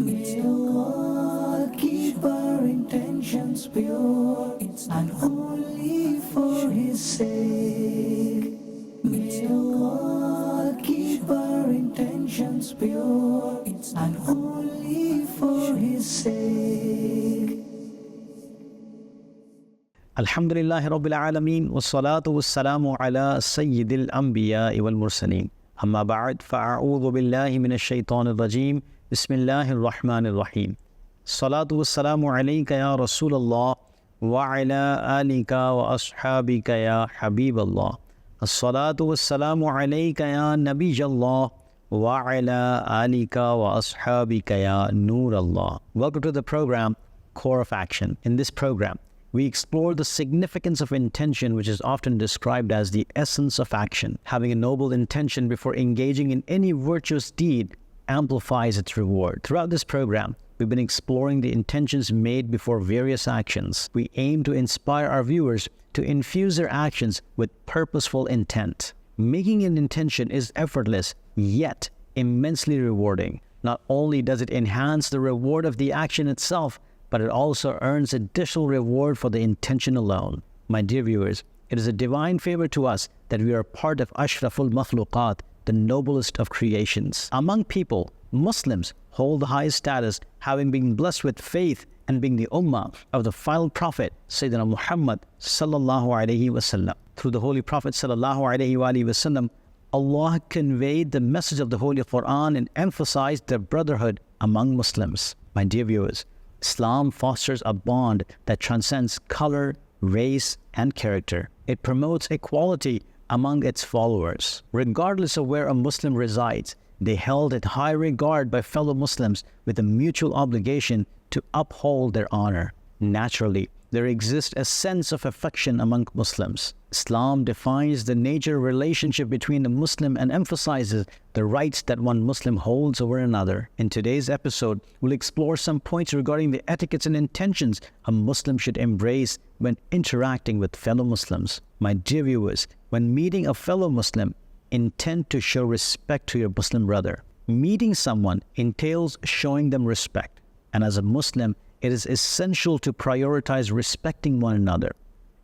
May Allah keep our intentions pure and holy for His sake. May Allah keep our intentions pure and holy for His sake. Alhamdulillahi Rabbil Alameen wassalatu wassalamu ala Sayyidil Anbiya wal Mursaleen. Amma ba'd, fa'a'udhu billahi minash shaitanir rajim. Bismillahir Rahmanir Rahim. Salatu wassalamu alayka ya Rasulallah wa ala alika wa ashabika ya Habiballah. As-salatu wassalamu alayka ya Nabijallah wa ala alika wa ashabika ya Noorallah. Welcome to the program Core of Action. In this program, we explore the significance of intention, which is often described as the essence of action. Having a noble intention before engaging in any virtuous deed amplifies its reward. Throughout this program, we've been exploring the intentions made before various actions. We aim to inspire our viewers to infuse their actions with purposeful intent. Making an intention is effortless, yet immensely rewarding. Not only does it enhance the reward of the action itself, but it also earns additional reward for the intention alone. My dear viewers, it is a divine favor to us that we are part of Ashraful Makhluqat, the noblest of creations. Among people, Muslims hold the highest status, having been blessed with faith and being the ummah of the final prophet, Sayyidina Muhammad sallallahu alaihi wasallam. Through the Holy Prophet sallallahu alaihi wasallam, Allah conveyed the message of the Holy Quran and emphasized the brotherhood among Muslims. My dear viewers, Islam fosters a bond that transcends color, race, and character. It promotes equality among its followers. Regardless of where a Muslim resides, they held in high regard by fellow Muslims with a mutual obligation to uphold their honor. Naturally, there exists a sense of affection among Muslims. Islam defines the nature of relationship between a Muslim and emphasizes the rights that one Muslim holds over another. In today's episode, we'll explore some points regarding the etiquettes and intentions a Muslim should embrace when interacting with fellow Muslims. My dear viewers, when meeting a fellow Muslim, intend to show respect to your Muslim brother. Meeting someone entails showing them respect, and as a Muslim, it is essential to prioritize respecting one another.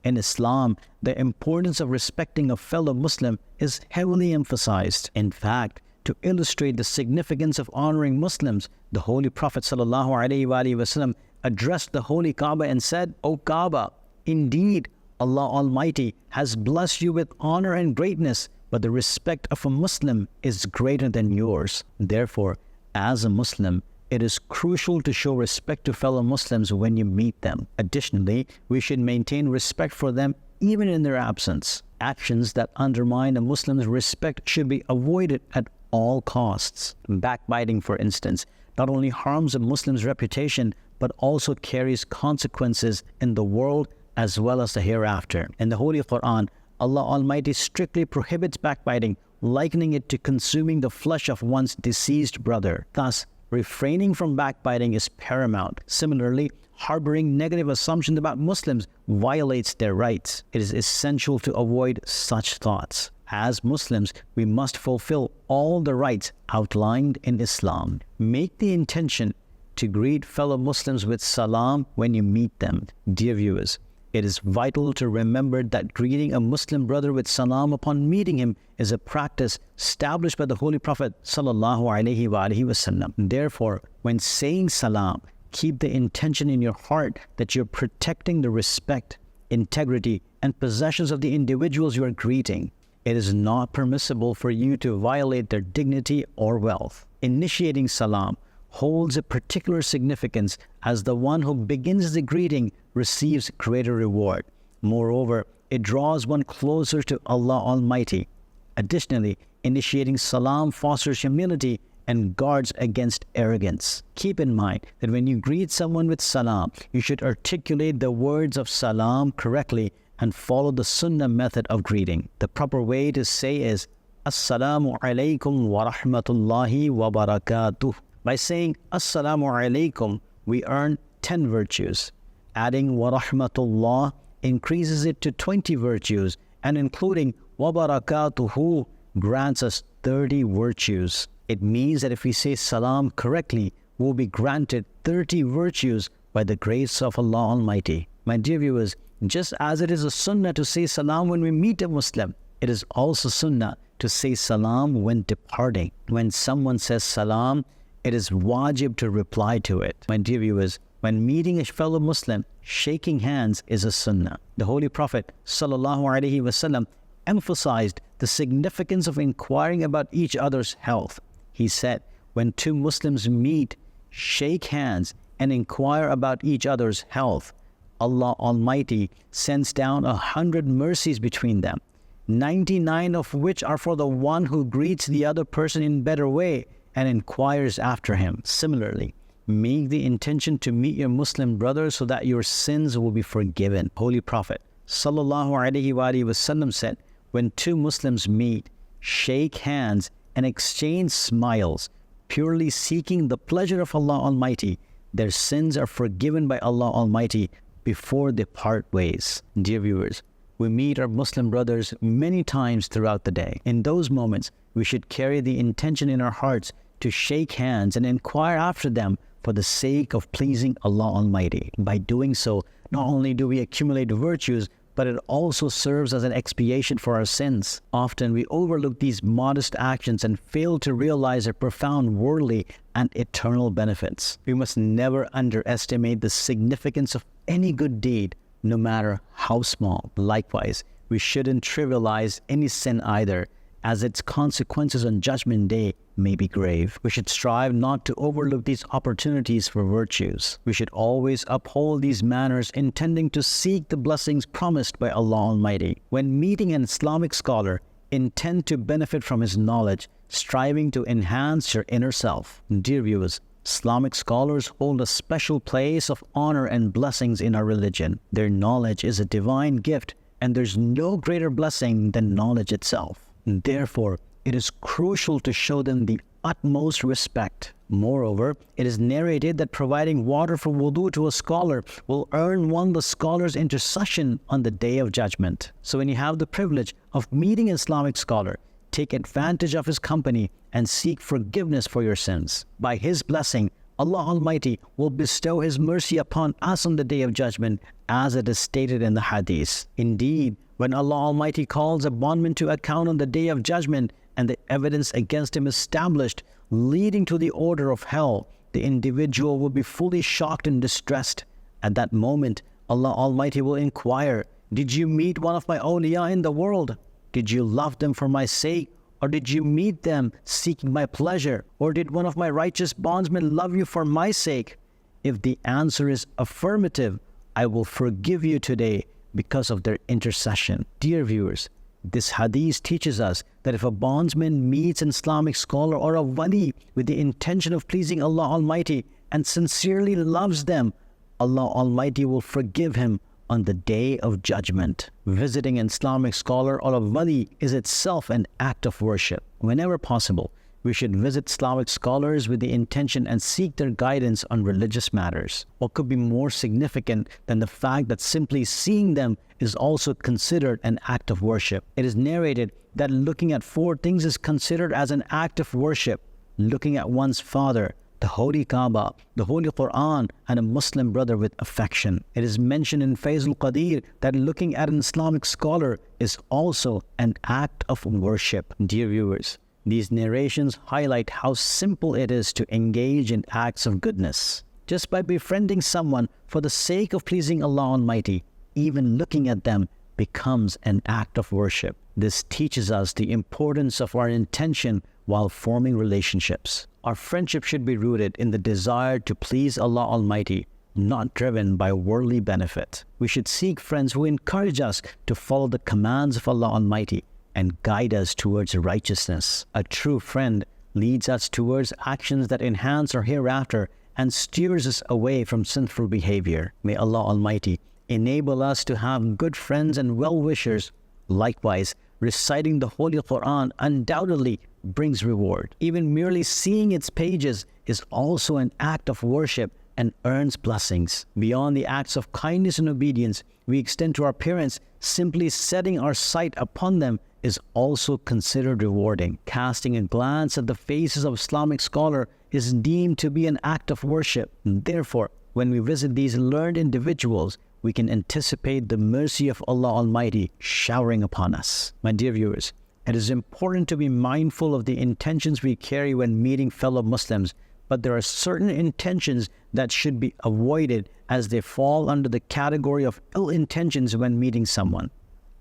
In Islam, the importance of respecting a fellow Muslim is heavily emphasized. In fact, to illustrate the significance of honoring Muslims, the Holy Prophet ﷺ addressed the Holy Kaaba and said, "O Kaaba, indeed, Allah Almighty has blessed you with honor and greatness, but the respect of a Muslim is greater than yours. Therefore, as a Muslim, it is crucial to show respect to fellow Muslims when you meet them. Additionally, we should maintain respect for them even in their absence. Actions that undermine a Muslim's respect should be avoided at all costs. Backbiting, for instance, not only harms a Muslim's reputation, but also carries consequences in the world as well as the hereafter. In the Holy Quran, Allah Almighty strictly prohibits backbiting, likening it to consuming the flesh of one's deceased brother. Thus, refraining from backbiting is paramount. Similarly, harboring negative assumptions about Muslims violates their rights. It is essential to avoid such thoughts. As Muslims, we must fulfill all the rights outlined in Islam. Make the intention to greet fellow Muslims with salam when you meet them. Dear viewers, it is vital to remember that greeting a Muslim brother with salam upon meeting him is a practice established by the Holy Prophet ﷺ. Therefore, when saying salam, keep the intention in your heart that you're protecting the respect, integrity, and possessions of the individuals you are greeting. It is not permissible for you to violate their dignity or wealth. Initiating salam holds a particular significance as the one who begins the greeting receives greater reward. Moreover, it draws one closer to Allah Almighty. Additionally, initiating salam fosters humility and guards against arrogance. Keep in mind that when you greet someone with salam, you should articulate the words of salam correctly and follow the Sunnah method of greeting. The proper way to say is, Assalamu alaikum wa rahmatullahi wa barakatuh. By saying Assalamu alaikum, we earn 10 virtues. Adding wa rahmatullah increases it to 20 virtues, and including wa barakatuhu grants us 30 virtues. It means that if we say salam correctly, will be granted 30 virtues by the grace of Allah Almighty. My dear viewers, just as it is a sunnah to say salam when we meet a Muslim, it is also sunnah to say salam when departing. When someone says salam, it is wajib to reply to it. My dear viewers, when meeting a fellow Muslim, shaking hands is a sunnah. The Holy Prophet ﷺ emphasized the significance of inquiring about each other's health. He said, when two Muslims meet, shake hands and inquire about each other's health, Allah Almighty sends down 100 mercies between them, 99 of which are for the one who greets the other person in better way and inquires after him. Similarly, make the intention to meet your Muslim brother so that your sins will be forgiven. Holy Prophet ﷺ said, when two Muslims meet, shake hands and exchange smiles, purely seeking the pleasure of Allah Almighty, their sins are forgiven by Allah Almighty before they part ways. Dear viewers, we meet our Muslim brothers many times throughout the day. In those moments, we should carry the intention in our hearts to shake hands and inquire after them for the sake of pleasing Allah Almighty. By doing so, not only do we accumulate virtues, but it also serves as an expiation for our sins. Often we overlook these modest actions and fail to realize their profound worldly and eternal benefits. We must never underestimate the significance of any good deed, no matter how small. Likewise, we shouldn't trivialize any sin either, as its consequences on Judgment Day may be grave. We should strive not to overlook these opportunities for virtues. We should always uphold these manners, intending to seek the blessings promised by Allah Almighty. When meeting an Islamic scholar, intend to benefit from his knowledge, striving to enhance your inner self. Dear viewers, Islamic scholars hold a special place of honor and blessings in our religion. Their knowledge is a divine gift, and there's no greater blessing than knowledge itself. Therefore, it is crucial to show them the utmost respect. Moreover, it is narrated that providing water for wudu to a scholar will earn one the scholar's intercession on the Day of Judgment. So when you have the privilege of meeting an Islamic scholar, take advantage of his company and seek forgiveness for your sins. By his blessing, Allah Almighty will bestow His mercy upon us on the Day of Judgment, as it is stated in the Hadith. Indeed, when Allah Almighty calls a bondman to account on the Day of Judgment and the evidence against him established, leading to the order of hell, the individual will be fully shocked and distressed. At that moment, Allah Almighty will inquire, did you meet one of my awliya in the world? Did you love them for my sake? Or did you meet them seeking my pleasure? Or did one of my righteous bondsmen love you for my sake? If the answer is affirmative, I will forgive you today because of their intercession. Dear viewers, this hadith teaches us that if a bondsman meets an Islamic scholar or a wali with the intention of pleasing Allah Almighty and sincerely loves them, Allah Almighty will forgive him on the Day of Judgment. Visiting an Islamic scholar or a wali is itself an act of worship. Whenever possible, we should visit Islamic scholars with the intention and seek their guidance on religious matters. What could be more significant than the fact that simply seeing them is also considered an act of worship? It is narrated that looking at 4 things is considered as an act of worship: looking at one's father, the Holy Kaaba, the Holy Quran, and a Muslim brother with affection. It is mentioned in Faizul Qadir that looking at an Islamic scholar is also an act of worship. Dear viewers, these narrations highlight how simple it is to engage in acts of goodness. Just by befriending someone for the sake of pleasing Allah Almighty, even looking at them becomes an act of worship. This teaches us the importance of our intention while forming relationships. Our friendship should be rooted in the desire to please Allah Almighty, not driven by worldly benefit. We should seek friends who encourage us to follow the commands of Allah Almighty and guide us towards righteousness. A true friend leads us towards actions that enhance our hereafter and steers us away from sinful behavior. May Allah Almighty enable us to have good friends and well-wishers. Likewise, reciting the Holy Quran undoubtedly brings reward. Even merely seeing its pages is also an act of worship and earns blessings. Beyond the acts of kindness and obedience we extend to our parents, simply setting our sight upon them is also considered rewarding. Casting a glance at the faces of Islamic scholar is deemed to be an act of worship. Therefore, when we visit these learned individuals, we can anticipate the mercy of Allah Almighty showering upon us. My dear viewers, it is important to be mindful of the intentions we carry when meeting fellow Muslims, but there are certain intentions that should be avoided as they fall under the category of ill intentions when meeting someone.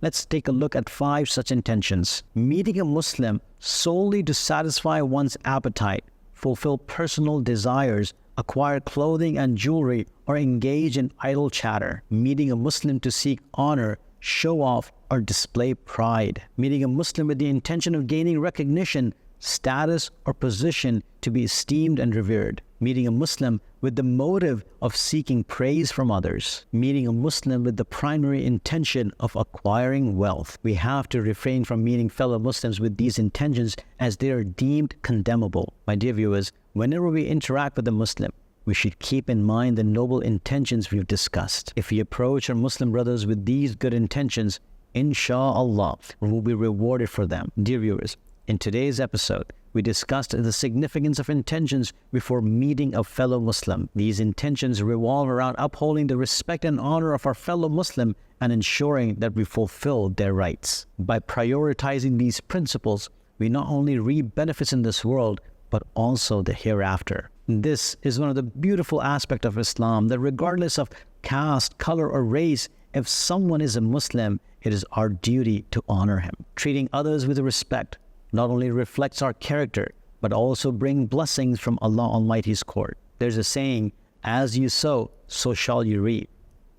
Let's take a look at 5 such intentions. Meeting a Muslim solely to satisfy one's appetite, fulfill personal desires, acquire clothing and jewelry, or engage in idle chatter. Meeting a Muslim to seek honor, show off, or display pride. Meeting a Muslim with the intention of gaining recognition, status, or position to be esteemed and revered. Meeting a Muslim with the motive of seeking praise from others. Meeting a Muslim with the primary intention of acquiring wealth. We have to refrain from meeting fellow Muslims with these intentions as they are deemed condemnable. My dear viewers, whenever we interact with a Muslim, we should keep in mind the noble intentions we've discussed. If we approach our Muslim brothers with these good intentions, inshallah, we will be rewarded for them. Dear viewers, in today's episode, we discussed the significance of intentions before meeting a fellow Muslim. These intentions revolve around upholding the respect and honor of our fellow Muslim and ensuring that we fulfill their rights. By prioritizing these principles, we not only reap benefits in this world, but also the hereafter. This is one of the beautiful aspects of Islam, that regardless of caste, color, or race, if someone is a Muslim, it is our duty to honor him. Treating others with respect not only reflects our character, but also bring blessings from Allah Almighty's court. There's a saying, as you sow, so shall you reap,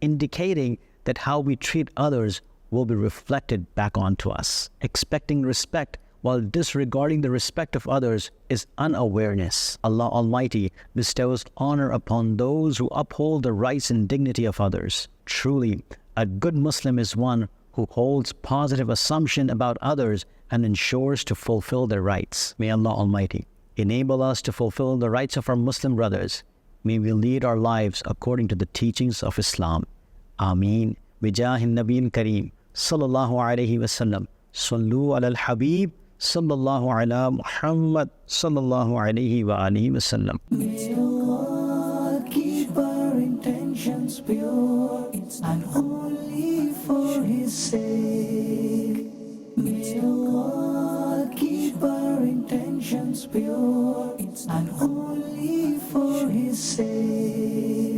indicating that how we treat others will be reflected back onto us. Expecting respect while disregarding the respect of others is unawareness. Allah Almighty bestows honor upon those who uphold the rights and dignity of others. Truly, a good Muslim is one who holds positive assumption about others and ensures to fulfill their rights. May Allah Almighty enable us to fulfill the rights of our Muslim brothers. May we lead our lives according to the teachings of Islam. Ameen. Bijahin Nabiyyin Kareem. Sallallahu alayhi wa sallam. Sallu ala al-Habib. Sallallahu ala Muhammad. Sallallahu alayhi wa alihi wa sallam. May Allah keep our intentions pure and only for His sake. May Allah keep our intentions pure and only for His sake.